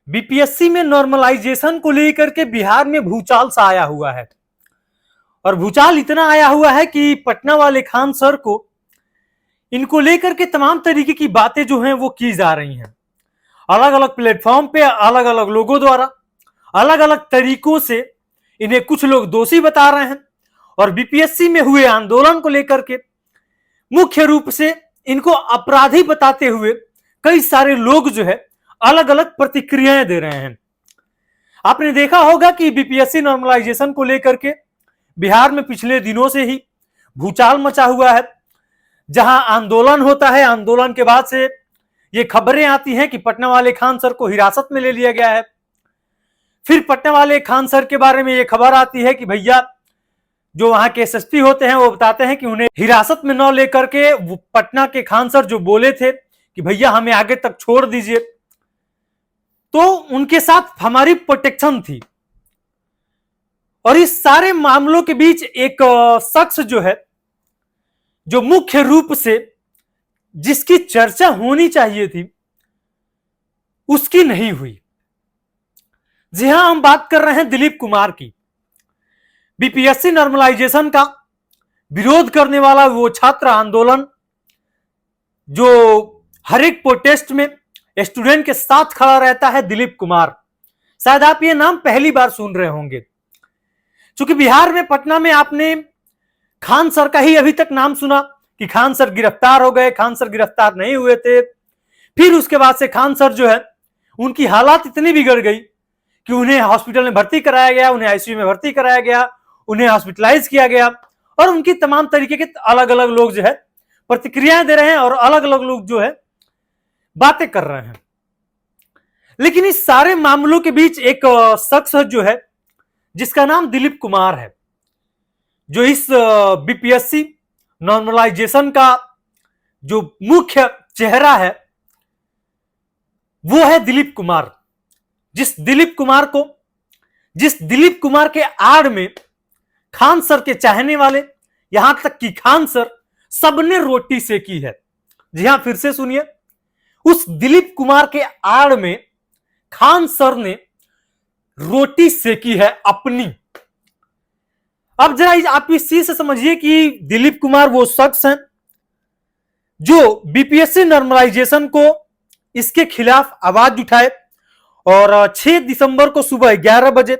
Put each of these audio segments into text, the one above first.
BPSC में normalisation को लेकर के बिहार में भूचाल सा आया हुआ है। और भूचाल इतना आया हुआ है कि पटना वाले खान सर को इनको लेकर के तमाम तरीके की बातें जो हैं वो की जा रही हैं। अलग अलग प्लेटफॉर्म पे अलग अलग लोगों द्वारा अलग अलग तरीकों से इन्हें कुछ लोग दोषी बता रहे हैं और बीपीएससी में हुए आंदोलन को लेकर के मुख्य रूप से इनको अपराधी बताते हुए कई सारे लोग जो है अलग अलग प्रतिक्रियाएं दे रहे हैं। आपने देखा होगा कि बीपीएससी नॉर्मलाइजेशन को लेकर के बिहार में पिछले दिनों से ही भूचाल मचा हुआ है। जहां आंदोलन होता है, आंदोलन के बाद से ये खबरें आती हैं कि पटना वाले खान सर को हिरासत में ले लिया गया है। फिर पटना वाले खान सर के बारे में ये खबर आती है कि भैया जो वहां के एसएसपी होते हैं वो बताते हैं कि उन्हें हिरासत में न लेकर के पटना के खान सर जो बोले थे कि भैया हमें आगे तक छोड़ दीजिए, तो उनके साथ हमारी प्रोटेक्शन थी। और इस सारे मामलों के बीच एक शख्स जो है, जो मुख्य रूप से जिसकी चर्चा होनी चाहिए थी, उसकी नहीं हुई। जी हां, हम बात कर रहे हैं दिलीप कुमार की। बीपीएससी नॉर्मलाइजेशन का विरोध करने वाला वो छात्र आंदोलन जो हर एक प्रोटेस्ट में स्टूडेंट के साथ खड़ा रहता है, दिलीप कुमार। शायद आप ये नाम पहली बार सुन रहे होंगे, क्योंकि बिहार में पटना में आपने खान सर का ही अभी तक नाम सुना कि खान सर गिरफ्तार हो गए, खान सर गिरफ्तार नहीं हुए थे। फिर उसके बाद से खान सर जो है उनकी हालात इतनी बिगड़ गई कि उन्हें हॉस्पिटल में भर्ती कराया गया, उन्हें आईसीयू में भर्ती कराया गया, उन्हें हॉस्पिटलाइज किया गया और उनकी तमाम तरीके के अलग अलग लोग जो है प्रतिक्रियाएं दे रहे हैं और अलग अलग लोग जो है बातें कर रहे हैं। लेकिन इस सारे मामलों के बीच एक शख्स जो है जिसका नाम दिलीप कुमार है, जो इस बीपीएससी नॉर्मलाइजेशन का जो मुख्य चेहरा है वो है दिलीप कुमार। जिस दिलीप कुमार के आड़ में खान सर के चाहने वाले, यहां तक कि खान सर सबने रोटी सेकी है। जी हां, फिर से सुनिए, उस दिलीप कुमार के आड़ में खान सर ने रोटी सेकी है अपनी। अब जरा आप इस चीज से समझिए कि दिलीप कुमार वो शख्स हैं जो बीपीएससी नॉर्मलाइजेशन को इसके खिलाफ आवाज उठाए और 6 दिसंबर को सुबह 11 बजे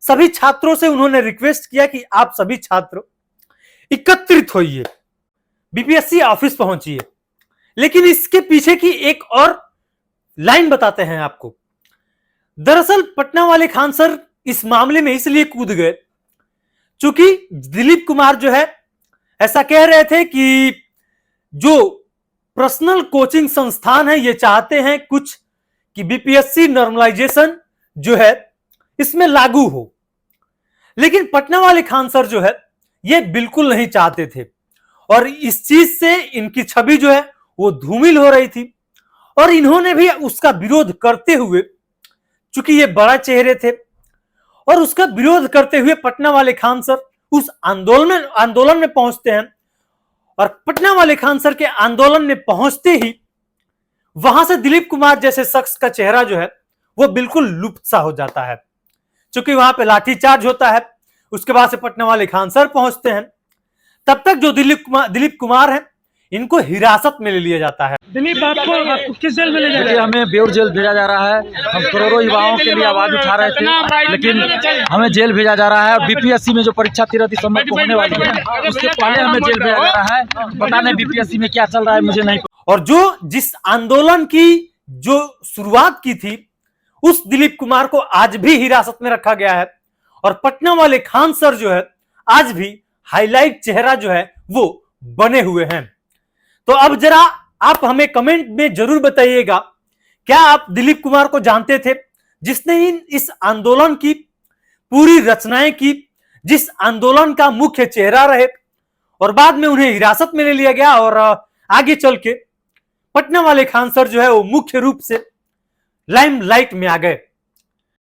सभी छात्रों से उन्होंने रिक्वेस्ट किया कि आप सभी छात्र एकत्रित होइए, बीपीएससी ऑफिस पहुंचिए। लेकिन इसके पीछे की एक और लाइन बताते हैं आपको। दरअसल पटना वाले खान सर इस मामले में इसलिए कूद गए क्योंकि दिलीप कुमार जो है ऐसा कह रहे थे कि जो पर्सनल कोचिंग संस्थान है ये चाहते हैं कुछ कि बीपीएससी नॉर्मलाइजेशन जो है इसमें लागू हो। लेकिन पटना वाले खान सर जो है ये बिल्कुल नहीं चाहते थे और इस चीज से इनकी छवि जो है वो धूमिल हो रही थी और इन्होंने भी उसका विरोध करते हुए, चूंकि ये बड़ा चेहरे थे और उसका विरोध करते हुए पटना वाले खान सर उस आंदोलन में पहुंचते हैं। और पटना वाले खान सर के आंदोलन में पहुंचते ही वहां से दिलीप कुमार जैसे शख्स का चेहरा जो है वो बिल्कुल लुप्त सा हो जाता है, क्योंकि वहां पे लाठीचार्ज होता है। उसके बाद से पटना वाले खान सर पहुंचते हैं। तब तक जो दिलीप कुमार है इनको हिरासत में ले लिया जाता है। दिलीप आपको किस जेल में ले जा रहे हैं? हमें बेउर जेल भेजा जा रहा है। हम करोड़ों युवाओं के लिए आवाज उठा रहे थे, लेकिन हमें जेल भेजा जा रहा है। बीपीएससी में जो परीक्षा 13 दिसंबर को होने वाली है उसके पहले हमें जेल भेजा जा रहा है। पता नहीं बीपीएससी में क्या चल रहा है, मुझे नहीं। और जिस आंदोलन की जो शुरुआत की थी उस दिलीप कुमार को आज भी हिरासत में रखा गया है और पटना वाले खान सर जो है आज भी हाईलाइट चेहरा जो है वो बने हुए हैं। तो अब जरा आप हमें कमेंट में जरूर बताइएगा, क्या आप दिलीप कुमार को जानते थे जिसने इस आंदोलन की पूरी रचनाएं की, जिस आंदोलन का मुख्य चेहरा रहे और बाद में उन्हें हिरासत में ले लिया गया और आगे चल के पटना वाले खान सर जो है वो मुख्य रूप से लाइमलाइट में आ गए।